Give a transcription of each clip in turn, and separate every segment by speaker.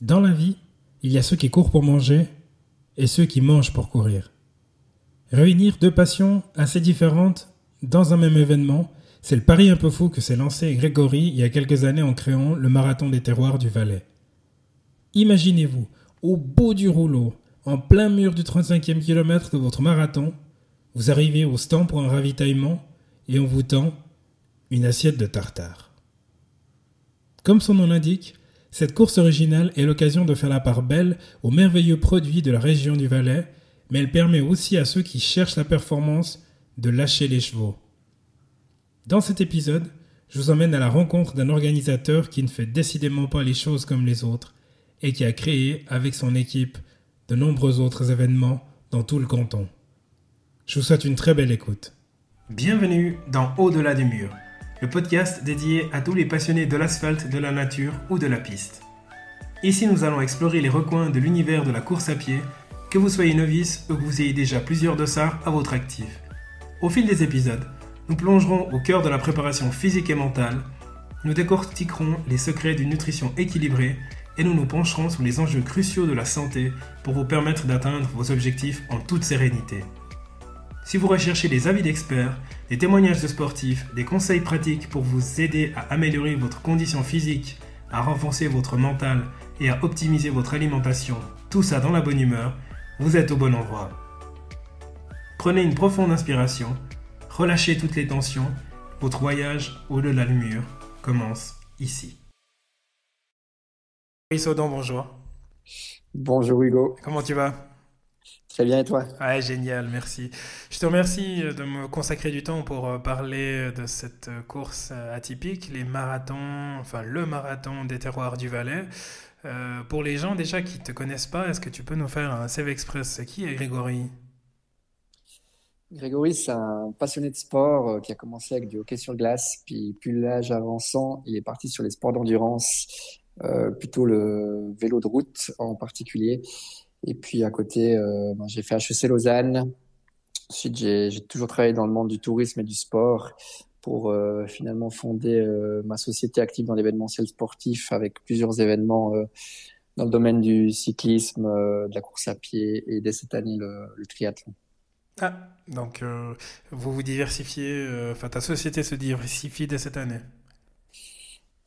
Speaker 1: Dans la vie, il y a ceux qui courent pour manger et ceux qui mangent pour courir. Réunir deux passions assez différentes dans un même événement, c'est le pari un peu fou que s'est lancé Grégory il y a quelques années en créant le marathon des terroirs du Valais. Imaginez-vous, au bout du rouleau, en plein mur du 35e kilomètre de votre marathon, vous arrivez au stand pour un ravitaillement et on vous tend une assiette de tartare. Comme son nom l'indique, cette course originale est l'occasion de faire la part belle aux merveilleux produits de la région du Valais, mais elle permet aussi à ceux qui cherchent la performance de lâcher les chevaux. Dans cet épisode, je vous emmène à la rencontre d'un organisateur qui ne fait décidément pas les choses comme les autres et qui a créé, avec son équipe, de nombreux autres événements dans tout le canton. Je vous souhaite une très belle écoute. Bienvenue dans Au-delà du mur, le podcast dédié à tous les passionnés de l'asphalte, de la nature ou de la piste. Ici, nous allons explorer les recoins de l'univers de la course à pied, que vous soyez novice ou que vous ayez déjà plusieurs dossards à votre actif. Au fil des épisodes, nous plongerons au cœur de la préparation physique et mentale, nous décortiquerons les secrets d'une nutrition équilibrée et nous nous pencherons sur les enjeux cruciaux de la santé pour vous permettre d'atteindre vos objectifs en toute sérénité. Si vous recherchez des avis d'experts, des témoignages de sportifs, des conseils pratiques pour vous aider à améliorer votre condition physique, à renforcer votre mental et à optimiser votre alimentation, tout ça dans la bonne humeur, vous êtes au bon endroit. Prenez une profonde inspiration, relâchez toutes les tensions, votre voyage au-delà du mur commence ici. Sodan, bonjour.
Speaker 2: Bonjour Hugo,
Speaker 1: Comment tu vas?
Speaker 2: très bien et toi?
Speaker 1: Ouais, génial, merci. Je te remercie de me consacrer du temps pour parler de cette course atypique, les marathons, enfin le marathon des terroirs du Valais. Pour les gens déjà qui ne te connaissent pas, est-ce que tu peux nous faire un CV Express? C'est qui est Grégory?
Speaker 2: Grégory, c'est un passionné de sport qui a commencé avec du hockey sur glace, puis plus l'âge avançant, il est parti sur les sports d'endurance, plutôt le vélo de route en particulier. Et puis à côté, j'ai fait HEC Lausanne. Ensuite, j'ai toujours travaillé dans le monde du tourisme et du sport pour finalement fonder ma société active dans l'événementiel sportif avec plusieurs événements dans le domaine du cyclisme, de la course à pied et dès cette année le triathlon.
Speaker 1: Ah, donc vous vous diversifiez, enfin ta société se diversifie dès cette année.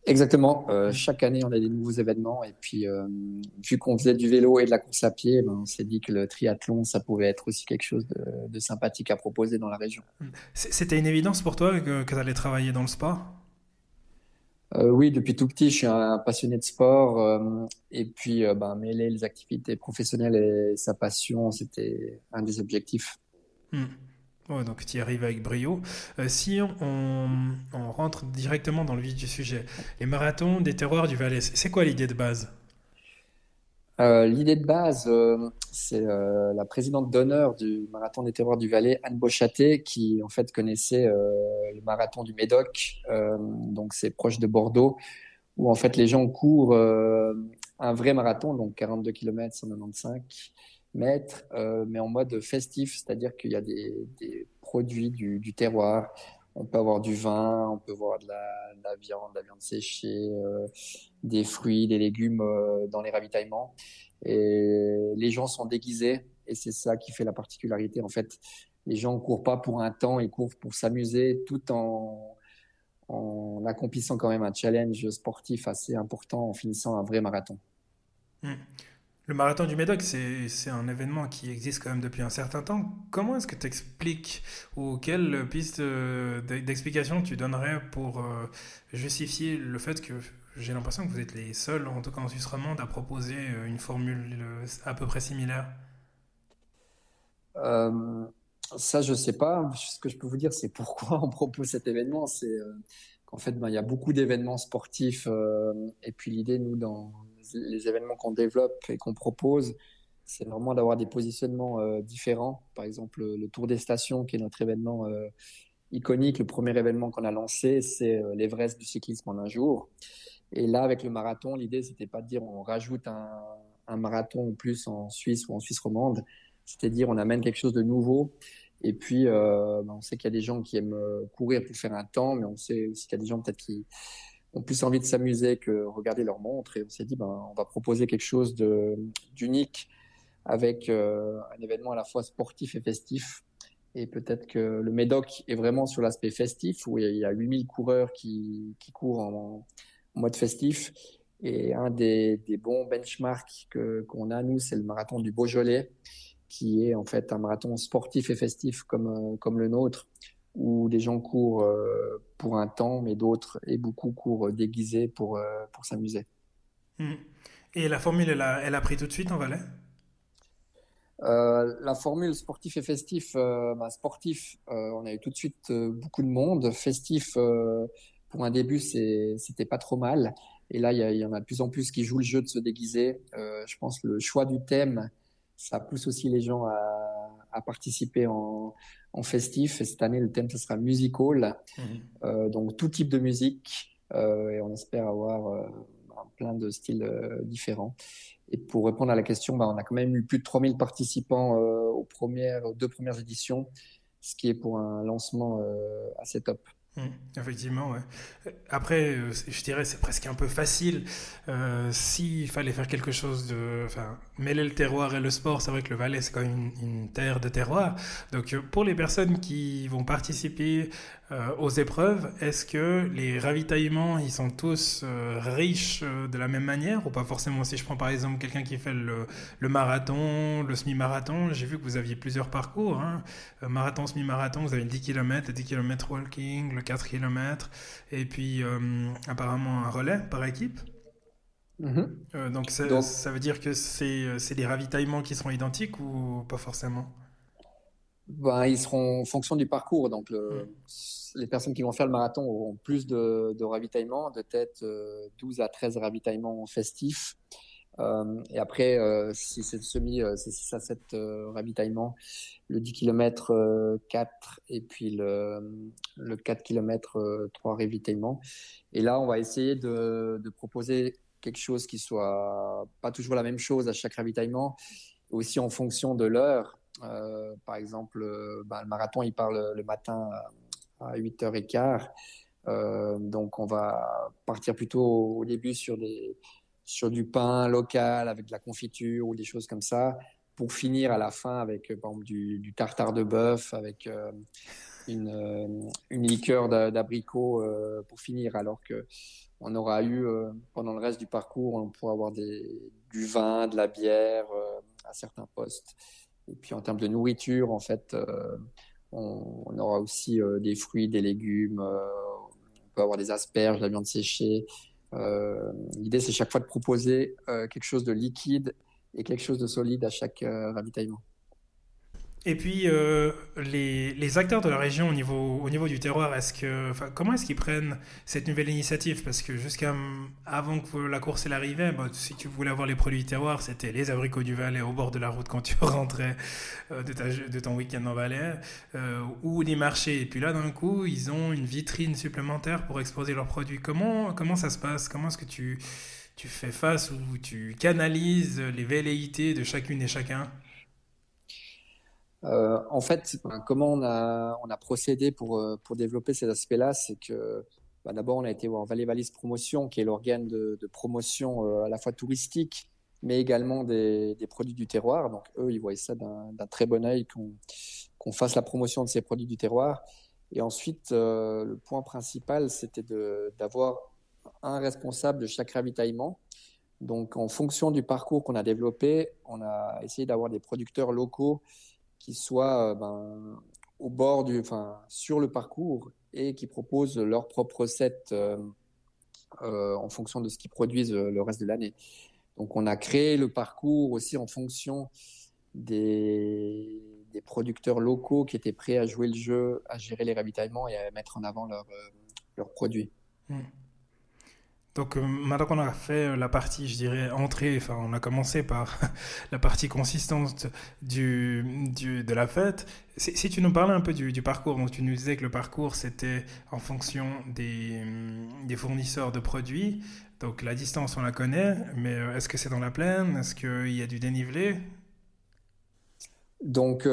Speaker 2: Exactement. Chaque année, on a des nouveaux événements. Et puis, vu qu'on faisait du vélo et de la course à pied, ben, on s'est dit que le triathlon, ça pouvait être aussi quelque chose de sympathique à proposer dans la région.
Speaker 1: C'était une évidence pour toi que tu allais travailler dans le sport?
Speaker 2: Oui, depuis tout petit, je suis un passionné de sport. Et puis, ben, mêler les activités professionnelles et sa passion, c'était un des objectifs.
Speaker 1: Hmm. Ouais, donc tu y arrives avec brio. Si on rentre directement dans le vif du sujet, les marathons des terroirs du Valais, c'est quoi l'idée de base?
Speaker 2: L'idée de base, c'est la présidente d'honneur du marathon des terroirs du Valais, Anne Bochaté, qui en fait connaissait le marathon du Médoc, donc c'est proche de Bordeaux, où en fait les gens courent un vrai marathon, donc 42 km, 195 mètres, mais en mode festif, c'est-à-dire qu'il y a des produits du terroir. On peut avoir du vin, on peut avoir de la viande séchée, des fruits, des légumes dans les ravitaillements. Et les gens sont déguisés et c'est ça qui fait la particularité. En fait, les gens ne courent pas pour un temps, ils courent pour s'amuser tout en accomplissant quand même un challenge sportif assez important en finissant un vrai marathon.
Speaker 1: Hmm. Le marathon du Médoc, c'est un événement qui existe quand même depuis un certain temps. Comment est-ce que tu expliques ou quelle piste d'explication tu donnerais pour justifier le fait que j'ai l'impression que vous êtes les seuls, en tout cas en Suisse romande, à proposer une formule à peu près similaire?
Speaker 2: Euh, Ça, je sais pas. Ce que je peux vous dire, c'est pourquoi on propose cet événement. C'est qu'en fait, ben, il y a beaucoup d'événements sportifs. Et puis l'idée, nous, dans les événements qu'on développe et qu'on propose, c'est vraiment d'avoir des positionnements différents. Par exemple, le Tour des Stations, qui est notre événement iconique, le premier événement qu'on a lancé, c'est l'Everest du cyclisme en un jour. Et là, avec le marathon, l'idée, c'était pas de dire on rajoute un marathon en plus en Suisse ou en Suisse romande. C'était de dire on amène quelque chose de nouveau. Et puis, ben, on sait qu'il y a des gens qui aiment courir pour faire un temps, mais on sait aussi qu'il y a des gens peut-être qui ont plus envie de s'amuser que regarder leur montre. Et on s'est dit, ben, on va proposer quelque chose d'unique avec un événement à la fois sportif et festif. Et peut-être que le Médoc est vraiment sur l'aspect festif, où il y a 8000 coureurs qui courent en mode festif. Et un des bons benchmarks qu'on a, nous, c'est le marathon du Beaujolais, qui est en fait un marathon sportif et festif comme le nôtre, où des gens courent pour un temps, mais d'autres, et beaucoup courent déguisés pour s'amuser.
Speaker 1: Mhm. Et la formule, elle a pris tout de suite en Valais?
Speaker 2: La formule sportif et festif, bah, sportif, on a eu tout de suite beaucoup de monde. Festif, pour un début, c'était pas trop mal. Et là, il y en a de plus en plus qui jouent le jeu de se déguiser. Je pense que le choix du thème, ça pousse aussi les gens à participer en festif. Et cette année, le thème, ce sera musical.
Speaker 1: Mhm.
Speaker 2: Donc tout type de musique. Et on espère avoir plein de styles différents. Et pour répondre à la question, bah, on a quand même eu plus de 3000 participants aux 2 premières éditions, ce qui est pour un lancement assez top.
Speaker 1: Effectivement, ouais. Après, je dirais c'est presque un peu facile. S'il fallait faire quelque chose de, enfin, mêler le terroir et le sport, c'est vrai que le Valais c'est quand même une terre de terroir. Donc pour les personnes qui vont participer aux épreuves, est-ce que les ravitaillements ils sont tous riches de la même manière ou pas forcément? Si je prends par exemple quelqu'un qui fait le marathon, le semi-marathon, j'ai vu que vous aviez plusieurs parcours, hein. Marathon, semi-marathon, vous avez le 10 km, le 10 km walking, le 4 km, et puis apparemment un relais par équipe.
Speaker 2: Mhm.
Speaker 1: Donc
Speaker 2: Donc,
Speaker 1: ça veut dire que c'est des ravitaillements qui seront identiques ou pas forcément?
Speaker 2: ben, ils seront en fonction du parcours. Donc,
Speaker 1: Hmm.
Speaker 2: les personnes qui vont faire le marathon auront plus de ravitaillements, de tête 12 à 13 ravitaillements festifs. Et après, si c'est le semi, c'est 6 à 7 ravitaillements. Le 10 km, 4, et puis le 4 km, 3 ravitaillements. Et là, on va essayer de proposer quelque chose qui soit pas toujours la même chose à chaque ravitaillement, aussi en fonction de l'heure. Par exemple, bah, le marathon, il part le matin à 8h15. Donc, on va partir plutôt au début sur du pain local avec de la confiture ou des choses comme ça, pour finir à la fin avec, par exemple, du tartare de bœuf avec une liqueur d'abricot pour finir, alors que on aura eu pendant le reste du parcours, on pourra avoir du vin, de la bière à certains postes. Et puis en termes de nourriture, en fait, on aura aussi des fruits, des légumes. On peut avoir des asperges, de la viande séchée. L'idée, c'est chaque fois de proposer quelque chose de liquide et quelque chose de solide à chaque ravitaillement.
Speaker 1: Et puis, les acteurs de la région au niveau du terroir, enfin, comment est-ce qu'ils prennent cette nouvelle initiative? Parce que jusqu'à avant que la course elle arrivait, bah, si tu voulais avoir les produits du terroir, c'était les abricots du Valais au bord de la route quand tu rentrais de ton week-end en Valais, ou les marchés. Et puis là, d'un coup, ils ont une vitrine supplémentaire pour exposer leurs produits. Comment ça se passe? Comment est-ce que tu fais face ou tu canalises les velléités de chacune et chacun?
Speaker 2: En fait, ben, comment on a procédé pour développer ces aspects-là, c'est que ben, d'abord on a été voir Valais Valise Promotion, qui est l'organe de promotion à la fois touristique, mais également des produits du terroir. Donc eux, ils voyaient ça d'un très bon œil qu'on fasse la promotion de ces produits du terroir. Et ensuite, le point principal, c'était d'avoir un responsable de chaque ravitaillement. Donc en fonction du parcours qu'on a développé, on a essayé d'avoir des producteurs locaux qui soient ben, enfin, sur le parcours et qui proposent leur propre recette en fonction de ce qu'ils produisent le reste de l'année. Donc, on a créé le parcours aussi en fonction des producteurs locaux qui étaient prêts à jouer le jeu, à gérer les ravitaillements et à mettre en avant leurs produits.
Speaker 1: Hmm. Donc maintenant qu'on a fait la partie, je dirais, entrée, enfin on a commencé par la partie consistante de la fête, si tu nous parlais un peu du parcours, donc tu nous disais que le parcours c'était en fonction des fournisseurs de produits, donc la distance on la connaît, mais est-ce que c'est dans la plaine, est-ce qu'il y a du dénivelé?
Speaker 2: Donc,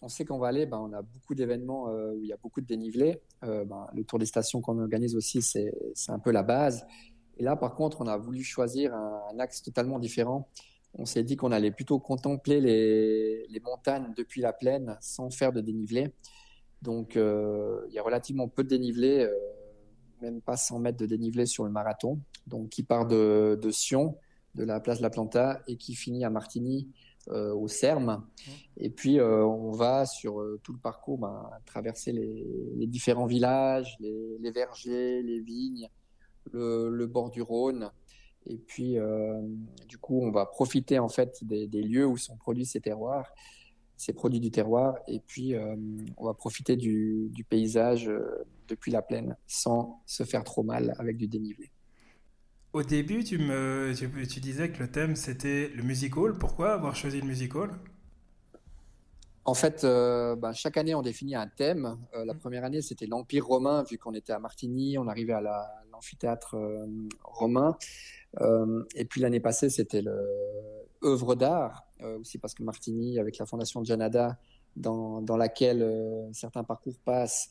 Speaker 2: on sait qu'en Valais, on a beaucoup d'événements où il y a beaucoup de dénivelé. Le Tour des stations qu'on organise aussi, c'est un peu la base. Et là, par contre, on a voulu choisir un axe totalement différent. On s'est dit qu'on allait plutôt contempler les montagnes depuis la plaine sans faire de dénivelé. Donc, il y a relativement peu de dénivelé, même pas 100 mètres de dénivelé sur le marathon. Donc, qui part de Sion, de la place de la Planta, et qui finit à Martigny, au Serme. Et puis, on va sur tout le parcours, traverser les différents villages, les vergers, les vignes, le bord du Rhône. Et puis, du coup, on va profiter en fait des lieux où sont produits ces terroirs, ces produits du terroir. Et puis, on va profiter du paysage depuis la plaine sans se faire trop mal avec du dénivelé.
Speaker 1: Au début, tu disais que le thème c'était le music hall. Pourquoi avoir choisi le music hall?
Speaker 2: En fait, chaque année, on définit un thème. La première année, c'était l'Empire romain, vu qu'on était à Martigny, on arrivait à l'amphithéâtre romain. Et puis l'année passée, c'était le œuvre d'art, aussi parce que Martigny, avec la fondation Janada, dans laquelle certains parcours passent,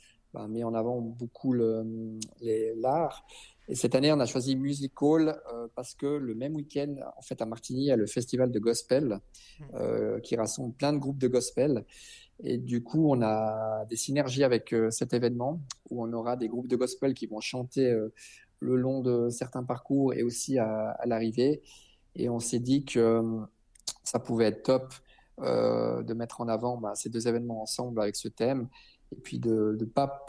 Speaker 2: met en avant beaucoup l'art. Et cette année, on a choisi Music Hall parce que le même week-end, en fait, à Martigny, il y a le festival de gospel qui rassemble plein de groupes de gospel. Et du coup, on a des synergies avec cet événement où on aura des groupes de gospel qui vont chanter le long de certains parcours et aussi à l'arrivée. Et on s'est dit que ça pouvait être top de mettre en avant ces deux événements ensemble avec ce thème. Et puis de ne pas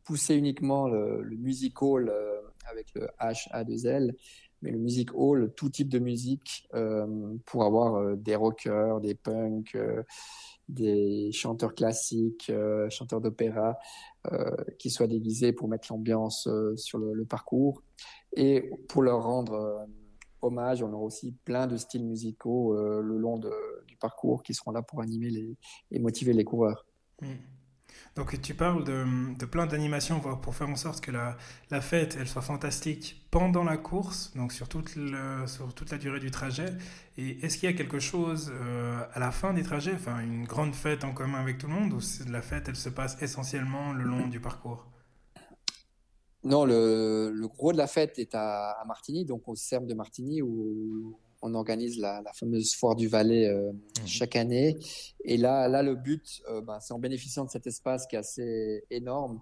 Speaker 2: pousser uniquement le music hall avec le H-A-2-L, mais le music hall, tout type de musique, pour avoir des rockers, des punks, des chanteurs classiques, chanteurs d'opéra, qui soient déguisés pour mettre l'ambiance sur le parcours. Et pour leur rendre hommage, on aura aussi plein de styles musicaux le long du parcours qui seront là pour animer et motiver les coureurs.
Speaker 1: Hmm. Donc tu parles de plein d'animations pour faire en sorte que la fête elle soit fantastique pendant la course, donc sur toute la durée du trajet. Et est-ce qu'il y a quelque chose à la fin des trajets, enfin une grande fête en commun avec tout le monde, ou la fête elle se passe essentiellement le long du parcours?
Speaker 2: Non, le gros de la fête est à Martigny, donc au Cercle de Martigny, où on organise la fameuse foire du Valais
Speaker 1: Mhm.
Speaker 2: chaque année. Et là, le but, c'est en bénéficiant de cet espace qui est assez énorme,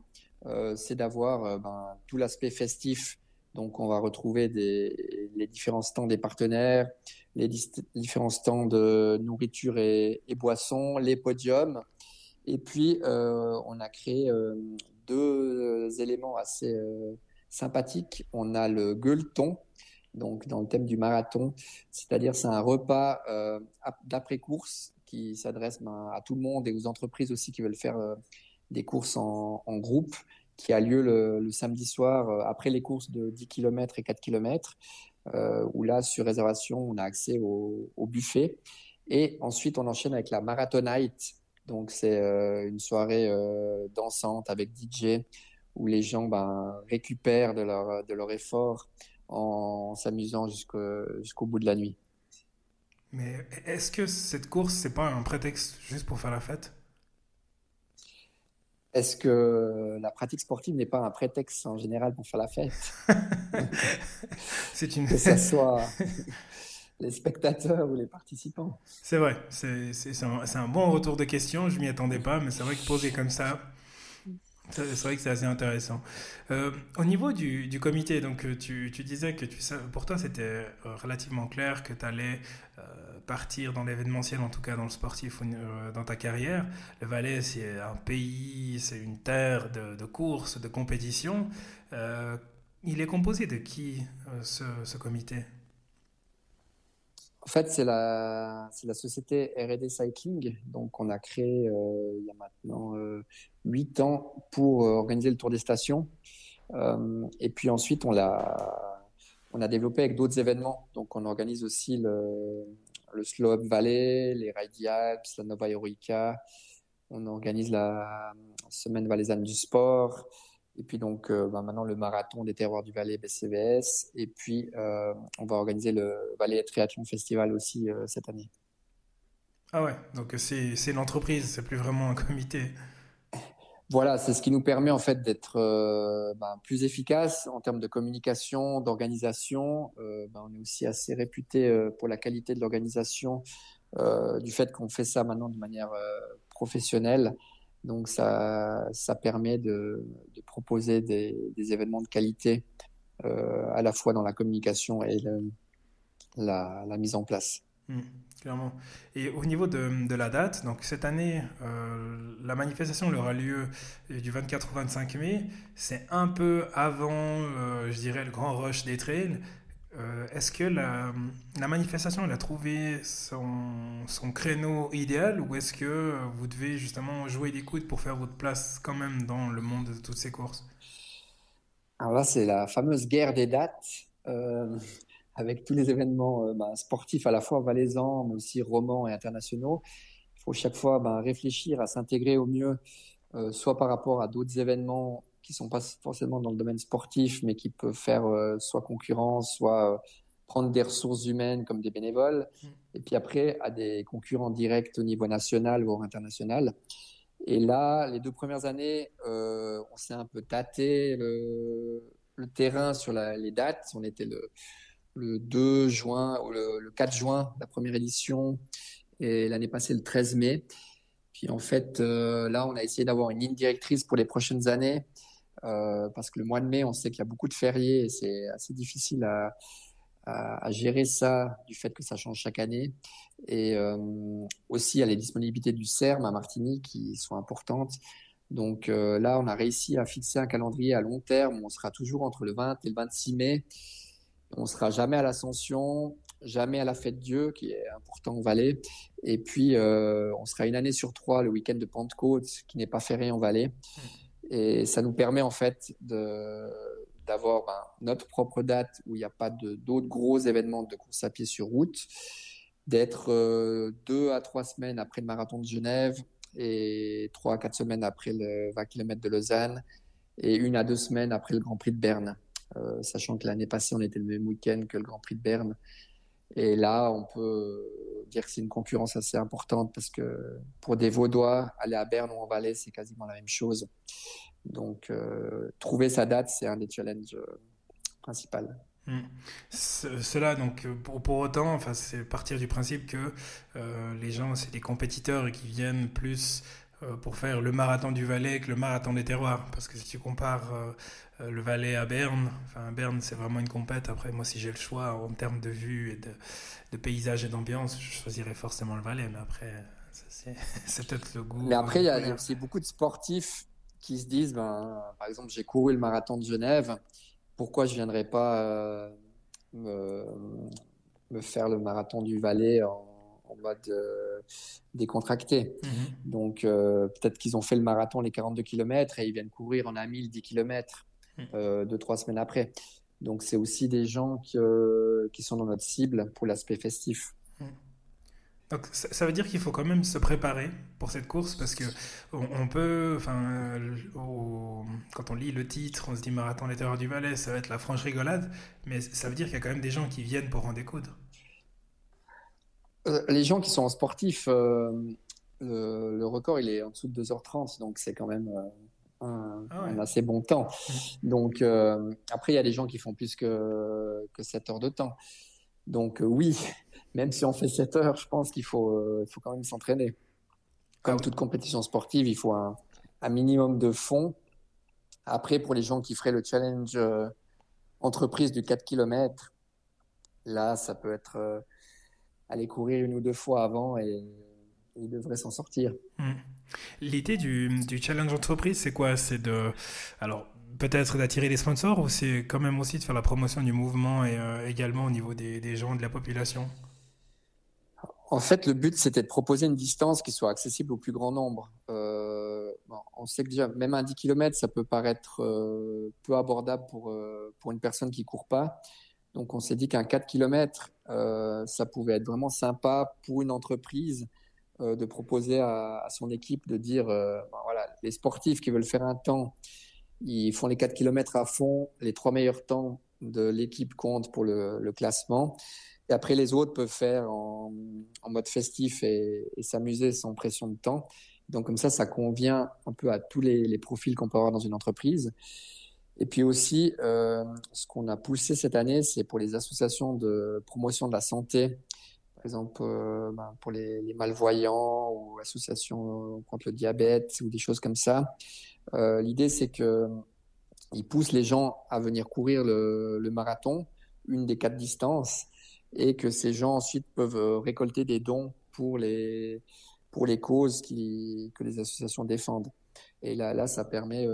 Speaker 2: c'est d'avoir tout l'aspect festif. Donc, on va retrouver les différents stands des partenaires, différents stands de nourriture et boissons, les podiums. Et puis, on a créé deux éléments assez sympathiques. On a le gueuleton, donc dans le thème du marathon, c'est-à-dire c'est un repas d'après-course qui s'adresse à tout le monde et aux entreprises aussi qui veulent faire des courses en groupe, qui a lieu le samedi soir après les courses de 10 km et 4 km, où là, sur réservation, on a accès au buffet. Et ensuite, on enchaîne avec la Marathon Night. Donc, c'est une soirée dansante avec DJ où les gens récupèrent de leur effort en s'amusant jusqu'au bout de la nuit.
Speaker 1: Mais est-ce que cette course c'est pas un prétexte juste pour faire la fête?
Speaker 2: Est-ce que la pratique sportive n'est pas un prétexte en général pour faire la fête?
Speaker 1: C'est une
Speaker 2: Que ça soit les spectateurs ou les participants.
Speaker 1: C'est vrai, c'est un bon retour de question, je m'y attendais pas, mais c'est vrai que posé comme ça, c'est vrai que c'est assez intéressant. Au niveau du comité, donc tu disais que pour toi c'était relativement clair que tu allais partir dans l'événementiel, en tout cas dans le sportif, dans ta carrière. Le Valais, c'est un pays, c'est une terre de courses, de compétition. Euh, il est composé de qui, ce comité?
Speaker 2: En fait, c'est la société R&D Cycling, donc on a créé il y a maintenant 8 ans pour organiser le Tour des Stations. Et puis ensuite, on a développé avec d'autres événements. Donc on organise aussi le Slow Up Valley, les Ride Alps, la Nova Eurica. On organise la semaine valaisanne du sport. Et puis donc maintenant le marathon des terroirs du Valais BCVS. Et puis on va organiser le Valais Triathlon Festival aussi cette année.
Speaker 1: Ah ouais, donc c'est l'entreprise, c'est plus vraiment un comité.
Speaker 2: Voilà, c'est ce qui nous permet en fait d'être plus efficace en termes de communication, d'organisation. On est aussi assez réputé pour la qualité de l'organisation, du fait qu'on fait ça maintenant de manière professionnelle. Donc ça permet de proposer des événements de qualité à la fois dans la communication et la mise en place.
Speaker 1: Hmm, clairement. Et au niveau de la date, donc cette année, la manifestation elle aura lieu du 24 au 25 mai. C'est un peu avant, je dirais, le grand rush des trails. Est-ce que la manifestation elle a trouvé son créneau idéal ou est-ce que vous devez justement jouer des coudes pour faire votre place quand même dans le monde de toutes ces courses?
Speaker 2: Alors là, c'est la fameuse guerre des dates, avec tous les événements sportifs à la fois valaisans, mais aussi romans et internationaux. Il faut chaque fois réfléchir à s'intégrer au mieux, soit par rapport à d'autres événements qui sont pas forcément dans le domaine sportif, mais qui peuvent faire soit concurrence, soit prendre des ressources humaines comme des bénévoles. Et puis après, à des concurrents directs au niveau national ou international. Et là, les 2 premières années, on s'est un peu tâté le terrain sur les dates. On était le 2 juin ou le 4 juin, la première édition, et l'année passée, le 13 mai. Puis en fait, là, on a essayé d'avoir une ligne directrice pour les prochaines années, parce que le mois de mai, on sait qu'il y a beaucoup de fériés et c'est assez difficile à gérer ça du fait que ça change chaque année. Et aussi, il y a les disponibilités du CERM à Martigny qui sont importantes. Donc là, on a réussi à fixer un calendrier à long terme. On sera toujours entre le 20 et le 26 mai. On sera jamais à l'Ascension, jamais à la Fête Dieu, qui est important au Valais. Et puis, on sera une année sur 3 le week-end de Pentecôte, qui n'est pas férié en Valais. Et ça nous permet en fait d'avoir notre propre date où il n'y a pas d'autres gros événements de course à pied sur route, d'être 2 à 3 semaines après le marathon de Genève et 3 à 4 semaines après le 20 km de Lausanne et 1 à 2 semaines après le Grand Prix de Berne. Sachant que l'année passée, on était le même week-end que le Grand Prix de Berne. Et là, on peut dire que c'est une concurrence assez importante parce que pour des Vaudois, aller à Berne ou en Valais, c'est quasiment la même chose. Donc, trouver sa date, c'est un des challenges principaux.
Speaker 1: Hmm. Cela, donc, pour autant, enfin, c'est partir du principe que les gens, c'est des compétiteurs et qui viennent plus pour faire le marathon du Valais que le marathon des terroirs. Parce que si tu compares le Valais à Berne, enfin, Berne, c'est vraiment une compète. Après, moi, si j'ai le choix en termes de vue et de paysage et d'ambiance, je choisirais forcément le Valais. Mais après, ça, c'est c'est peut-être le
Speaker 2: Mais
Speaker 1: goût
Speaker 2: après, il y a
Speaker 1: populaire.
Speaker 2: aussi beaucoup de sportifs qui se disent, par exemple, j'ai couru le marathon de Genève, pourquoi je viendrais pas me, me faire le marathon du Valais en mode décontracté.
Speaker 1: Mhm.
Speaker 2: Donc, peut-être qu'ils ont fait le marathon, les 42 kilomètres, et ils viennent courir en 1 000, 10 kilomètres 2, 3 semaines après. Donc, c'est aussi des gens qui sont dans notre cible pour l'aspect festif.
Speaker 1: Mhm. Donc ça veut dire qu'il faut quand même se préparer pour cette course parce que on peut, enfin, quand on lit le titre, on se dit Marathon des Terreurs du Valais, ça va être la franche rigolade, mais ça veut dire qu'il y a quand même des gens qui viennent pour en découdre.
Speaker 2: Les gens qui sont sportifs, le record, il est en dessous de 2h30, donc c'est quand même
Speaker 1: Ah ouais.
Speaker 2: un assez bon temps.
Speaker 1: Mhm.
Speaker 2: Donc, après, il y a des gens qui font plus que 7 heures de temps. Donc, oui, même si on fait 7 heures, je pense qu'il faut quand même s'entraîner.
Speaker 1: Ah
Speaker 2: Comme
Speaker 1: oui.
Speaker 2: toute compétition sportive, il faut un minimum de fond. Après, pour les gens qui feraient le challenge entreprise du 4 kilomètres, là, ça peut être aller courir 1 ou 2 fois avant et ils devraient s'en sortir.
Speaker 1: Mhm. L'idée du challenge entreprise, c'est quoi? C'est alors peut-être d'attirer des sponsors ou c'est quand même aussi de faire la promotion du mouvement et également au niveau des gens, de la population?
Speaker 2: En fait, le but, c'était de proposer une distance qui soit accessible au plus grand nombre. On sait que déjà, même un 10 km, ça peut paraître peu abordable pour une personne qui court pas. Donc, on s'est dit qu'un 4 km, ça pouvait être vraiment sympa pour une entreprise de proposer à son équipe de dire, voilà, les sportifs qui veulent faire un temps, ils font les 4 kilomètres à fond, les 3 meilleurs temps de l'équipe comptent pour le classement. Et après, les autres peuvent faire en mode festif et s'amuser sans pression de temps. Donc comme ça convient un peu à tous les profils qu'on peut avoir dans une entreprise. Et puis aussi, ce qu'on a poussé cette année, c'est pour les associations de promotion de la santé, par exemple pour les malvoyants ou associations contre le diabète ou des choses comme ça. L'idée, c'est que ils poussent les gens à venir courir le marathon, une des 4 distances, et que ces gens ensuite peuvent récolter des dons pour les causes que les associations défendent. Et là, ça permet,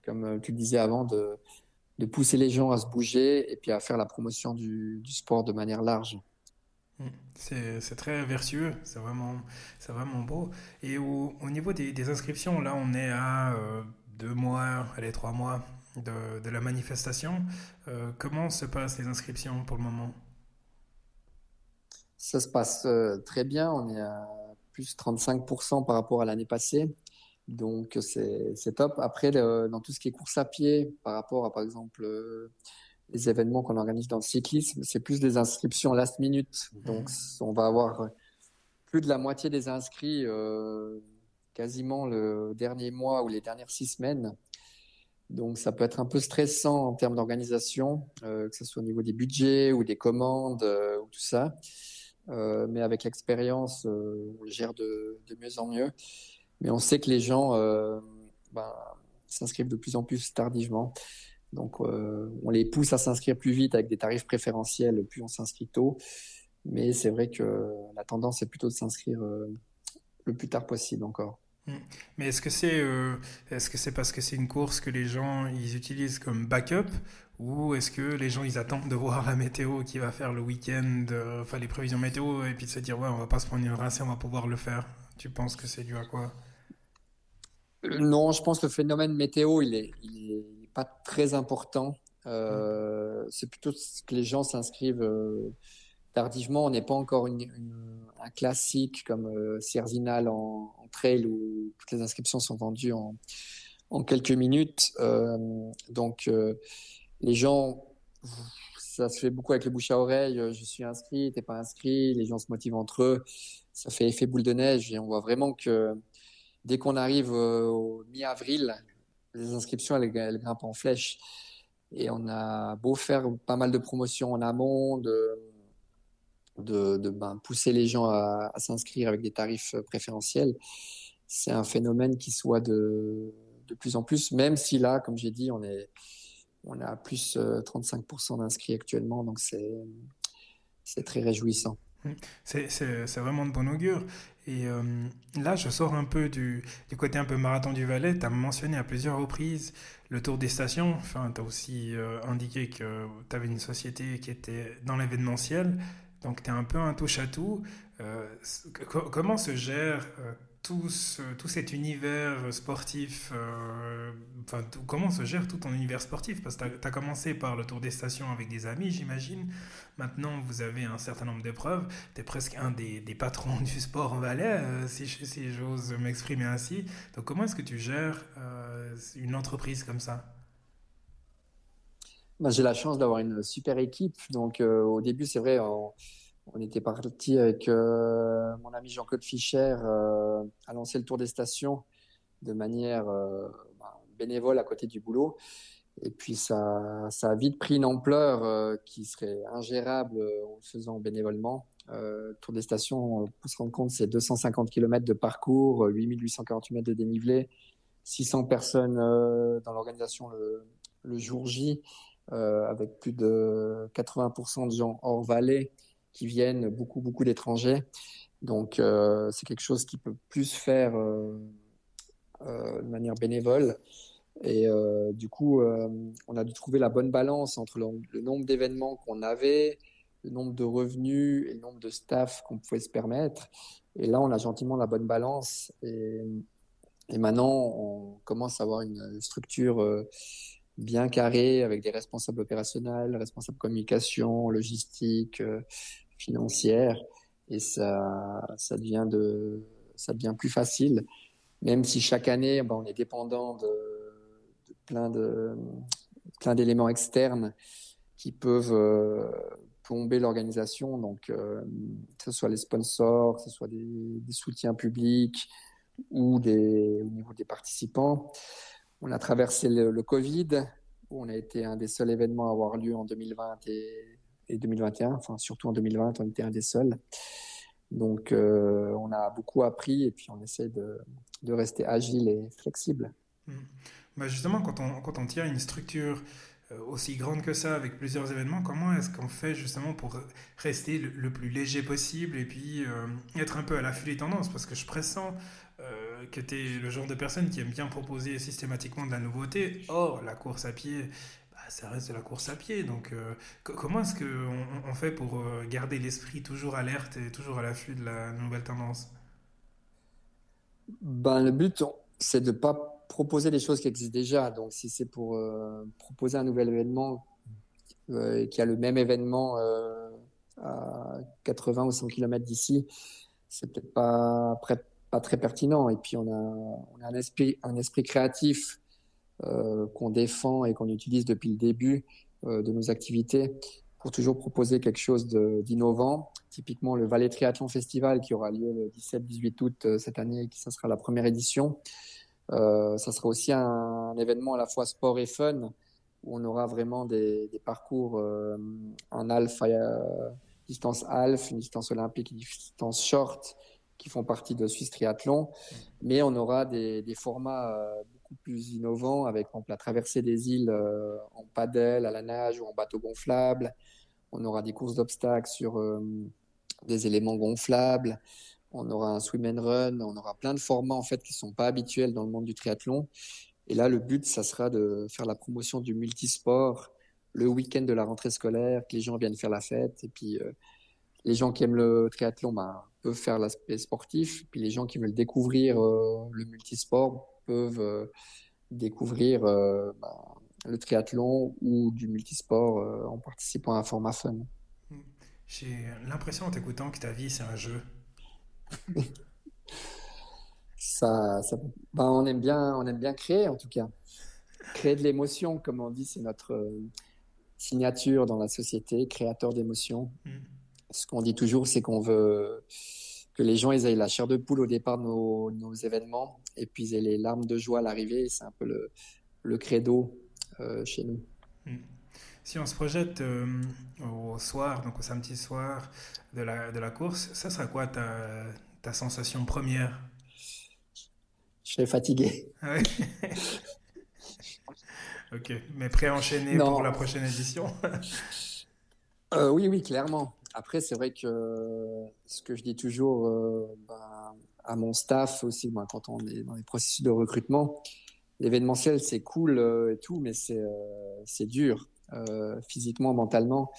Speaker 2: comme tu le disais avant, de pousser les gens à se bouger et puis à faire la promotion du sport de manière large.
Speaker 1: C'est très vertueux, c'est vraiment beau. Et au niveau des inscriptions, là, on est à 2 mois, allez, 3 mois de la manifestation. Comment se passent les inscriptions pour le moment?
Speaker 2: Ça se passe très bien. On est à plus 35% par rapport à l'année passée. Donc, c'est top. Après, dans tout ce qui est course à pied, par rapport à, par exemple, les événements qu'on organise dans le cyclisme, c'est plus des inscriptions last minute. Donc, on va avoir plus de la moitié des inscrits quasiment le dernier mois ou les dernières 6 semaines. Donc, ça peut être un peu stressant en termes d'organisation, que ce soit au niveau des budgets ou des commandes ou tout ça. Mais avec l'expérience, on le gère de mieux en mieux. Mais on sait que les gens ben, s'inscrivent de plus en plus tardivement. Donc, on les pousse à s'inscrire plus vite avec des tarifs préférentiels, plus on s'inscrit tôt. Mais c'est vrai que la tendance est plutôt de s'inscrire le plus tard possible encore.
Speaker 1: Mm. Mais est-ce que c'est parce que c'est une course que les gens ils utilisent comme backup ou est-ce que les gens ils attendent de voir la météo qui va faire le week-end, enfin les prévisions météo et puis de se dire ouais on va pas se prendre une rincée, on va pouvoir le faire. Tu penses que c'est dû à quoi?
Speaker 2: Non, je pense que le phénomène météo, il est pas très important.
Speaker 1: Mm.
Speaker 2: C'est plutôt que les gens s'inscrivent tardivement. On n'est pas encore un classique comme Sierzinal en trail où toutes les inscriptions sont vendues en quelques minutes. Les gens, ça se fait beaucoup avec le bouche à oreille. Je suis inscrit, t'es pas inscrit. Les gens se motivent entre eux. Ça fait effet boule de neige et on voit vraiment que dès qu'on arrive au mi-avril, les inscriptions, elles grimpent en flèche. Et on a beau faire pas mal de promotions en amont, pousser les gens à s'inscrire avec des tarifs préférentiels. C'est un phénomène qui soit de plus en plus, même si là, comme j'ai dit, on est à plus 35% d'inscrits actuellement, donc c'est très réjouissant.
Speaker 1: Mm. C'est vraiment de bon augure. Et là, je sors un peu du côté un peu marathon du Valais. Tu as mentionné à plusieurs reprises le tour des stations. Enfin, tu as aussi indiqué que tu avais une société qui était dans l'événementiel. Donc, tu es un peu un touche-à-tout. Comment se gère tout cet univers sportif enfin, comment se gère tout ton univers sportif? Parce que tu as commencé par le tour des stations avec des amis, j'imagine. Maintenant, vous avez un certain nombre d'épreuves. Tu es presque un des patrons du sport en Valais, si j'ose m'exprimer ainsi. Donc, comment est-ce que tu gères une entreprise comme ça?
Speaker 2: Moi, j'ai la chance d'avoir une super équipe. Donc, au début, c'est vrai, on était parti avec mon ami Jean-Claude Fischer à lancer le tour des stations de manière bénévole à côté du boulot. Et puis, ça a vite pris une ampleur qui serait ingérable en le faisant bénévolement. Tour des stations, pour se rendre compte, c'est 250 km de parcours, 8848 mètres de dénivelé, 600 personnes dans l'organisation le jour J, avec plus de 80% de gens hors vallée qui viennent, beaucoup, beaucoup d'étrangers. Donc, c'est quelque chose qui peut plus se faire de manière bénévole. Et du coup, on a dû trouver la bonne balance entre le nombre d'événements qu'on avait, le nombre de revenus et le nombre de staff qu'on pouvait se permettre. Et là, on a gentiment la bonne balance. Et maintenant, on commence à avoir une structure bien carrée avec des responsables opérationnels, responsables communication, logistique, financière. Et ça devient plus facile, même si chaque année, ben, on est dépendant de plein d'éléments externes qui peuvent plomber l'organisation. Donc, que ce soit les sponsors, que ce soit des soutiens publics ou au niveau des participants. On a traversé le Covid, où on a été un des seuls événements à avoir lieu en 2020 et 2021. Enfin, surtout en 2020, on était un des seuls. Donc, on a beaucoup appris et puis on essaie de rester agile et flexible.
Speaker 1: Mm. Bah justement, quand on tient une structure aussi grande que ça, avec plusieurs événements, comment est-ce qu'on fait justement pour rester le plus léger possible et puis être un peu à l'affût des tendances? Parce que je pressens que tu es le genre de personne qui aime bien proposer systématiquement de la nouveauté. Or, la course à pied, bah, ça reste de la course à pied. Donc, comment est-ce qu'on on fait pour garder l'esprit toujours alerte et toujours à l'affût de la nouvelle tendance?
Speaker 2: Ben, le but, c'est de pas proposer des choses qui existent déjà. Donc, si c'est pour proposer un nouvel événement qui a le même événement à 80 ou 100 km d'ici, c'est peut-être pas très pertinent. Et puis, on a un esprit créatif qu'on défend et qu'on utilise depuis le début de nos activités pour toujours proposer quelque chose d'innovant. Typiquement, le Valais Triathlon Festival qui aura lieu le 17-18 août cette année, ça sera la première édition. Ça sera aussi un événement à la fois sport et fun, où on aura vraiment des parcours en distance half, une distance olympique, une distance short, qui font partie de Swiss Triathlon. Mais on aura des formats beaucoup plus innovants, avec par exemple, la traversée des îles en paddle, à la nage ou en bateau gonflable. On aura des courses d'obstacles sur des éléments gonflables. On aura un swim and run. On aura plein de formats en fait qui sont pas habituels dans le monde du triathlon. Et là, le but, ça sera de faire la promotion du multisport le week-end de la rentrée scolaire, que les gens viennent faire la fête. Et puis, les gens qui aiment le triathlon bah, peuvent faire l'aspect sportif. Puis les gens qui veulent découvrir le multisport peuvent découvrir bah, le triathlon ou du multisport en participant à un format fun.
Speaker 1: J'ai l'impression en t'écoutant que ta vie c'est un jeu.
Speaker 2: Ça, bah, on aime bien créer en tout cas. Créer de l'émotion, comme on dit, c'est notre signature dans la société, créateur d'émotions.
Speaker 1: Mm.
Speaker 2: Ce qu'on dit toujours, c'est qu'on veut que les gens ils aient la chair de poule au départ de nos événements et puis ils aient les larmes de joie à l'arrivée. C'est un peu le credo chez nous.
Speaker 1: Mm. Si on se projette au soir, donc au samedi soir de la course, ça sera quoi ta sensation première?
Speaker 2: Je serais fatigué.
Speaker 1: Ah ouais. Ok, mais prêt à enchaîner pour la
Speaker 2: Non,
Speaker 1: prochaine édition?
Speaker 2: oui, oui, clairement. Après, c'est vrai que ce que je dis toujours ben, à mon staff aussi, ben, quand on est dans les processus de recrutement, l'événementiel, c'est cool et tout, mais c'est dur physiquement, mentalement.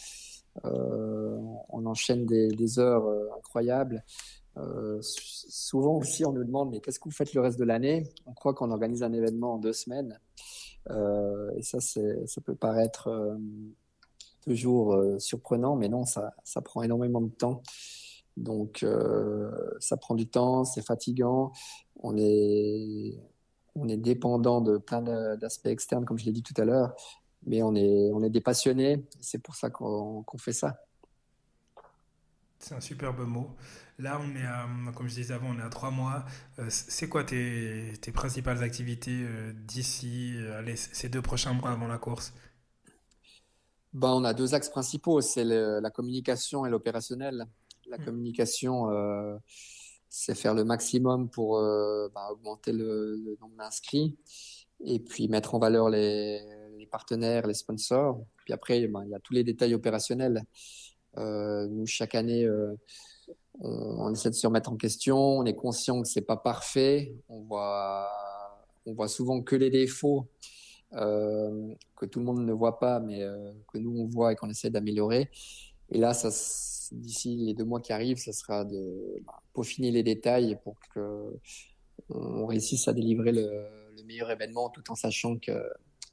Speaker 2: On enchaîne des heures incroyables. Souvent aussi, on nous demande, mais qu'est-ce que vous faites le reste de l'année? On croit qu'on organise un événement en 2 semaines. Et ça peut paraître toujours surprenant, mais non, ça prend énormément de temps. Donc, ça prend du temps, c'est fatigant. On est, on est dépendant de plein d'aspects externes, comme je l'ai dit tout à l'heure, mais on est des passionnés. C'est pour ça qu'on fait ça.
Speaker 1: C'est un superbe mot. Là, on est à, comme je disais avant, on est à 3 mois. C'est quoi tes principales activités d'ici, allez, ces 2 prochains mois avant la course?
Speaker 2: Ben, on a deux axes principaux, c'est la communication et l'opérationnel. La
Speaker 1: Mm.
Speaker 2: communication, c'est faire le maximum pour ben, augmenter le nombre d'inscrits et puis mettre en valeur les partenaires, les sponsors. Puis après, ben, il y a tous les détails opérationnels. Nous, chaque année, on essaie de se remettre en question. On est conscient que c'est pas parfait. On voit souvent que les défauts que tout le monde ne voit pas, mais que nous on voit et qu'on essaie d'améliorer. Et là, d'ici les 2 mois qui arrivent, ça sera de peaufiner les détails pour que on réussisse à délivrer le meilleur événement, tout en sachant que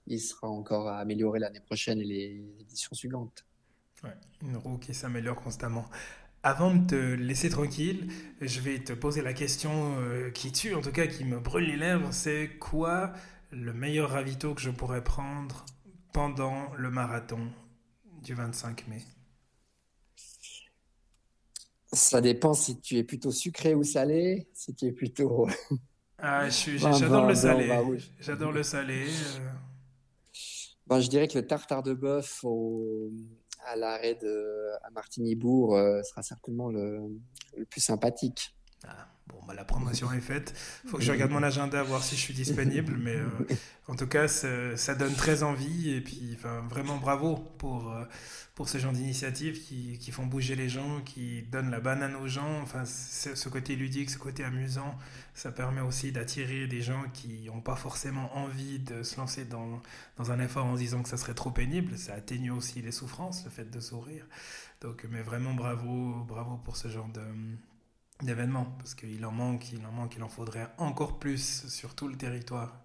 Speaker 2: il sera encore à améliorer l'année prochaine et les éditions suivantes.
Speaker 1: Ouais, une roue qui s'améliore constamment. Avant de te laisser tranquille, je vais te poser la question qui tue, en tout cas qui me brûle les lèvres. C'est quoi le meilleur ravito que je pourrais prendre pendant le marathon du 25 mai?
Speaker 2: Ça dépend si tu es plutôt sucré ou salé, si tu es plutôt
Speaker 1: Ah, j'adore
Speaker 2: vin
Speaker 1: le
Speaker 2: blanc,
Speaker 1: salé.
Speaker 2: vin rouge.
Speaker 1: J'adore le salé.
Speaker 2: Ben, je dirais que le tartare de bœuf à l'arrêt à Martigny-Bourg sera certainement le plus sympathique.
Speaker 1: Ah, bon, bah, la promotion est faite. Faut que je regarde mon agenda, voir si je suis disponible. Mais en tout cas, ça donne très envie. Et puis, enfin, vraiment bravo pour ce genre d'initiatives qui font bouger les gens, qui donnent la banane aux gens. Enfin, ce côté ludique, ce côté amusant, ça permet aussi d'attirer des gens qui n'ont pas forcément envie de se lancer dans un effort en se disant que ça serait trop pénible. Ça atténue aussi les souffrances, le fait de sourire. Donc, mais vraiment bravo pour ce genre d'événements, parce qu'il en manque, il en faudrait encore plus sur tout le territoire.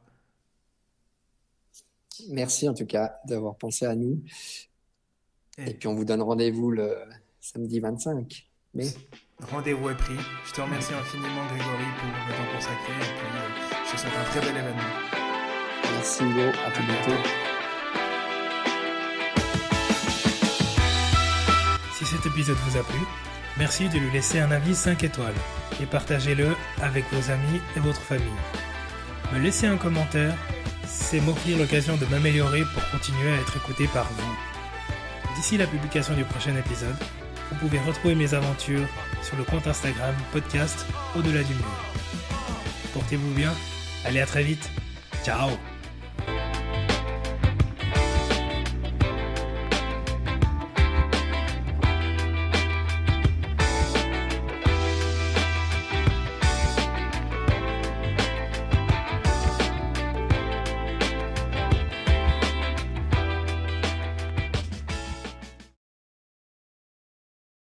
Speaker 2: Merci en tout cas d'avoir pensé à nous. Et
Speaker 1: Et
Speaker 2: puis on vous donne rendez-vous le samedi 25 mai.
Speaker 1: rendez-vous est pris. Je te remercie infiniment, Grégory, pour le temps consacré, et puis je te souhaite un très bel événement.
Speaker 2: Merci Hugo, à tout bientôt.
Speaker 1: Si cet épisode vous a plu, merci de lui laisser un avis 5 étoiles et partagez-le avec vos amis et votre famille. Me laisser un commentaire, c'est m'offrir l'occasion de m'améliorer pour continuer à être écouté par vous. D'ici la publication du prochain épisode, vous pouvez retrouver mes aventures sur le compte Instagram podcast Au-delà du mur. Portez-vous bien, allez à très vite, ciao.